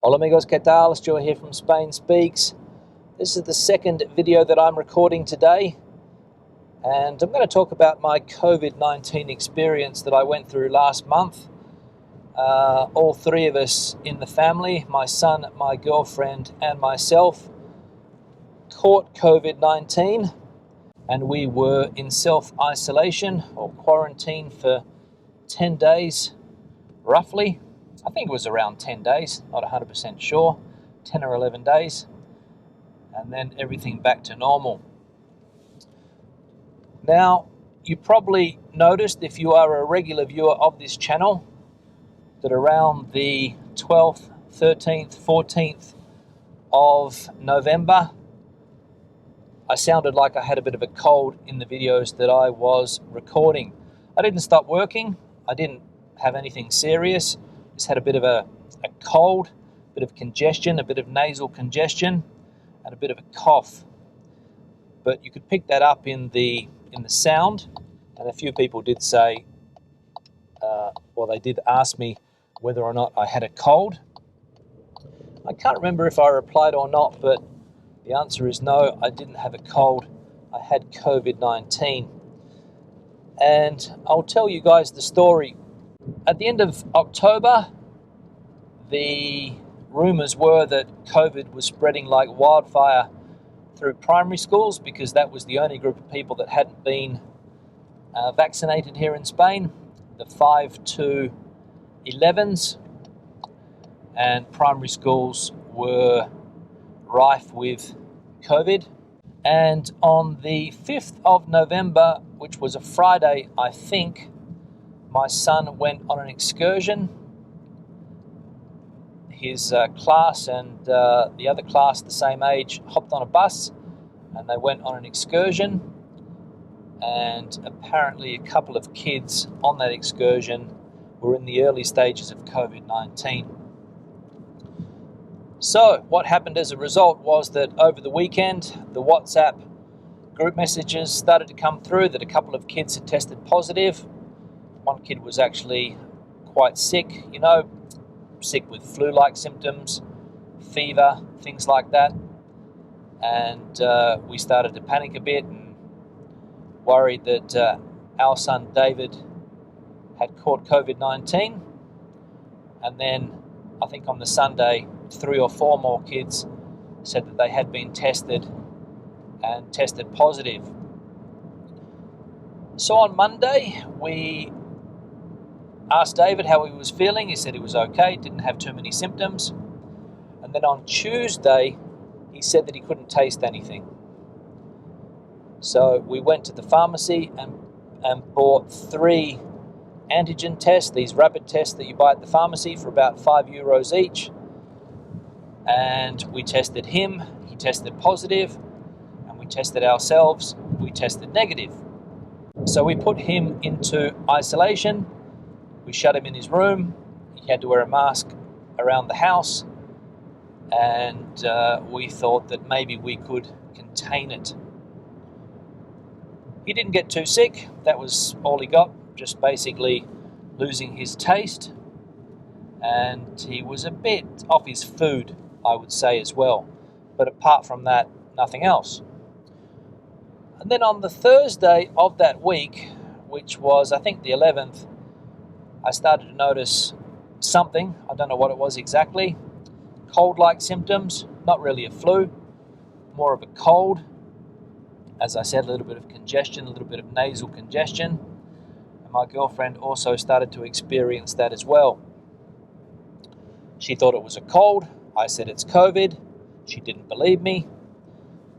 Hola amigos, ¿qué tal? Stuart here from Spain Speaks. This is the second video that I'm recording today, and I'm going to talk about my COVID-19 experience that I went through last month. All three of us in the family, my son, my girlfriend, and myself, caught COVID-19, and we were in self-isolation or quarantine for 10 days, roughly. I think it was around 10 days, not 100% sure, 10 or 11 days, and then everything back to normal. Now, you probably noticed, if you are a regular viewer of this channel, that around the 12th, 13th, 14th of November, I sounded like I had a bit of a cold in the videos that I was recording. I didn't stop working, I didn't have anything serious, just had a bit of a cold, a bit of congestion, a bit of nasal congestion, and a bit of a cough. But you could pick that up in the sound, and a few people did say, they did ask me whether or not I had a cold. I can't remember if I replied or not, but the answer is no, I didn't have a cold. I had COVID-19. And I'll tell you guys the story. At the end of October, the rumours were that COVID was spreading like wildfire through primary schools, because that was the only group of people that hadn't been vaccinated here in Spain, the 5 to 11s, and primary schools were rife with COVID. And on the 5th of November, which was a Friday, I think, my son went on an excursion. His class and the other class the same age hopped on a bus and they went on an excursion, and apparently a couple of kids on that excursion were in the early stages of COVID-19. So what happened as a result was that over the weekend, the WhatsApp group messages started to come through that a couple of kids had tested positive. One kid was actually quite sick, sick with flu-like symptoms, fever, things like that. And we started to panic a bit and worried that our son David had caught COVID-19. And then I think on the Sunday, 3 or 4 more kids said that they had been tested and tested positive. So on Monday, we asked David how he was feeling. He said he was okay, didn't have too many symptoms. And then on Tuesday, he said that he couldn't taste anything. So we went to the pharmacy and bought 3 antigen tests, these rapid tests that you buy at the pharmacy for about €5 each. And we tested him, he tested positive, and we tested ourselves, we tested negative. So we put him into isolation, we shut him in his room, he had to wear a mask around the house, and we thought that maybe we could contain it. He didn't get too sick, that was all he got, just basically losing his taste, and he was a bit off his food, I would say, as well. But apart from that, nothing else. And then on the Thursday of that week, which was I think the 11th, I started to notice something. I don't know what it was exactly. Cold-like symptoms, not really a flu, more of a cold. As I said, a little bit of congestion, a little bit of nasal congestion. And my girlfriend also started to experience that as well. She thought it was a cold. I said it's COVID. She didn't believe me.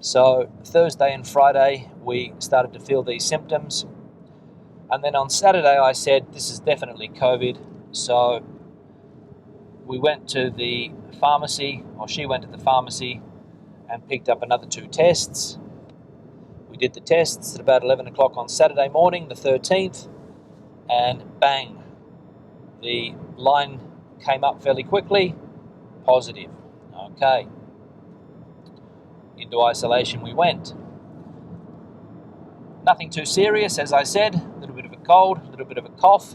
So Thursday and Friday, we started to feel these symptoms. And then on Saturday, I said, this is definitely COVID. So we went to the pharmacy, or she went to the pharmacy and picked up another 2 tests. We did the tests at about 11 o'clock on Saturday morning, the 13th, and bang, the line came up fairly quickly, positive. Okay. Into isolation we went. Nothing too serious, as I said, a little bit of a cold, a little bit of a cough.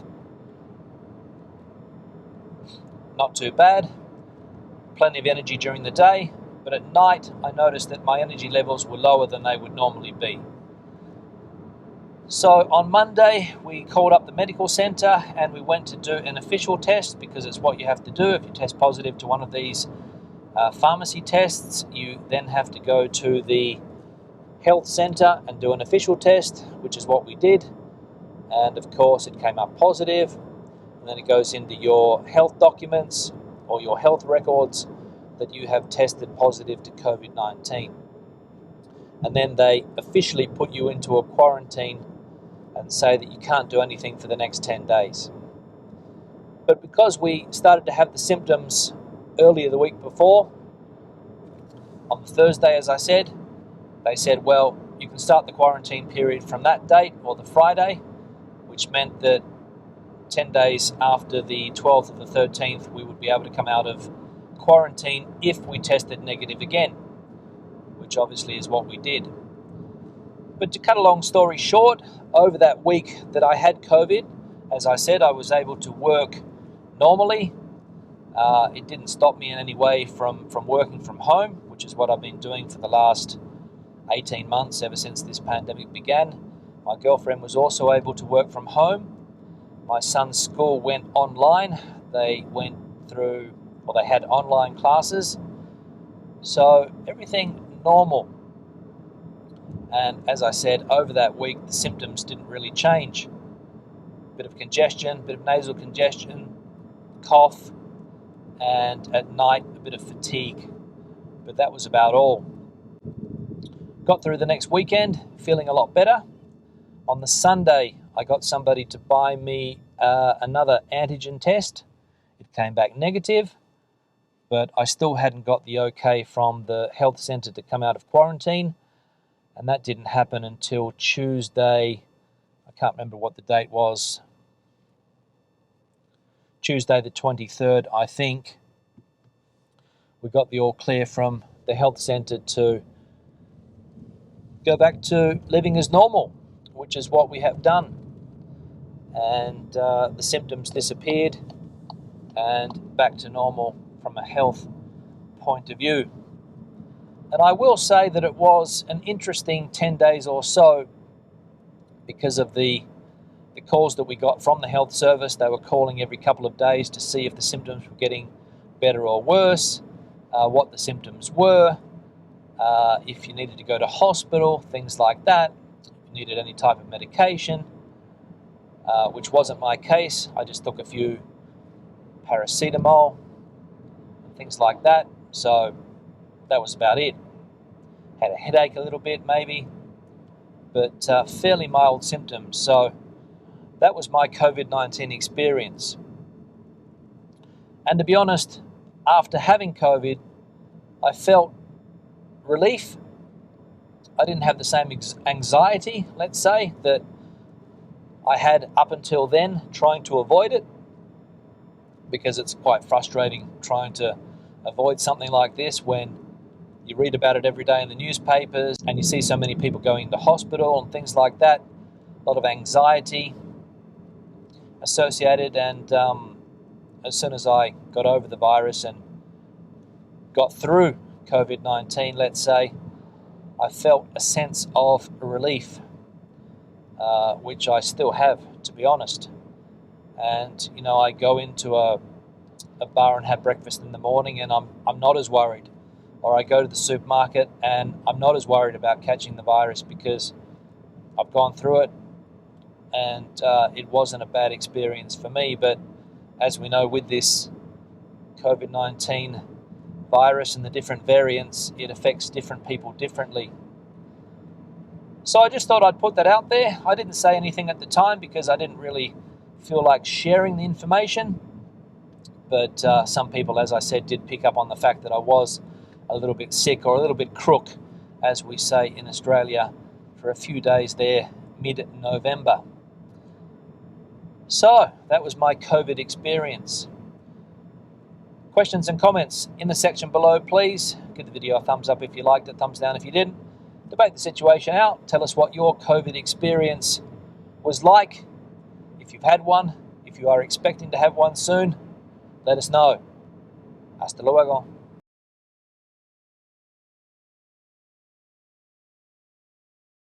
Not too bad. plenty of energy during the day, but at night I noticed that my energy levels were lower than they would normally be. So on Monday, we called up the medical centre and we went to do an official test, because it's what you have to do. If you test positive to one of these pharmacy tests, you then have to go to the health centre and do an official test, which is what we did. And of course it came up positive, and then it goes into your health documents or your health records that you have tested positive to COVID-19. And then they officially put you into a quarantine and say that you can't do anything for the next 10 days. But because we started to have the symptoms earlier the week before, on Thursday, as I said, they said, well, you can start the quarantine period from that date or the Friday, which meant that 10 days after the 12th or the 13th, we would be able to come out of quarantine if we tested negative again, which obviously is what we did. But to cut a long story short, over that week that I had COVID, as I said, I was able to work normally. It didn't stop me in any way from working from home, which is what I've been doing for the last 18 months, ever since this pandemic began. My girlfriend was also able to work from home. My son's school went online. They had online classes. So everything normal. And as I said, over that week, the symptoms didn't really change. Bit of congestion, bit of nasal congestion, cough, and at night, a bit of fatigue. But that was about all. Got through the next weekend, feeling a lot better. On the Sunday, I got somebody to buy me another antigen test. It came back negative, but I still hadn't got the okay from the health centre to come out of quarantine. And that didn't happen until Tuesday. I can't remember what the date was. Tuesday the 23rd, I think. We got the all clear from the health centre to go back to living as normal, which is what we have done. And the symptoms disappeared and back to normal from a health point of view. And I will say that it was an interesting 10 days or so because of the calls that we got from the health service. They were calling every couple of days to see if the symptoms were getting better or worse, what the symptoms were, if you needed to go to hospital, things like that, if you needed any type of medication, which wasn't my case. I just took a few paracetamol and things like that. So that was about it. Had a headache a little bit maybe, but fairly mild symptoms. So that was my COVID-19 experience. And to be honest, after having COVID, I felt relief. I didn't have the same anxiety, let's say, that I had up until then trying to avoid it, because it's quite frustrating trying to avoid something like this when you read about it every day in the newspapers and you see so many people going into hospital and things like that. A lot of anxiety associated, and as soon as I got over the virus and got through COVID-19, let's say, I felt a sense of relief, which I still have, to be honest. And, I go into a bar and have breakfast in the morning and I'm not as worried. Or I go to the supermarket and I'm not as worried about catching the virus because I've gone through it and it wasn't a bad experience for me. But as we know, with this COVID-19 virus and the different variants, it affects different people differently. So I just thought I'd put that out there. I didn't say anything at the time because I didn't really feel like sharing the information. But some people, as I said, did pick up on the fact that I was a little bit sick, or a little bit crook, as we say in Australia, for a few days there, mid-November. So that was my COVID experience. Questions and comments in the section below, please. Give the video a thumbs up if you liked it, thumbs down if you didn't. Debate the situation out. Tell us what your COVID experience was like. If you've had one, if you are expecting to have one soon, let us know. Hasta luego.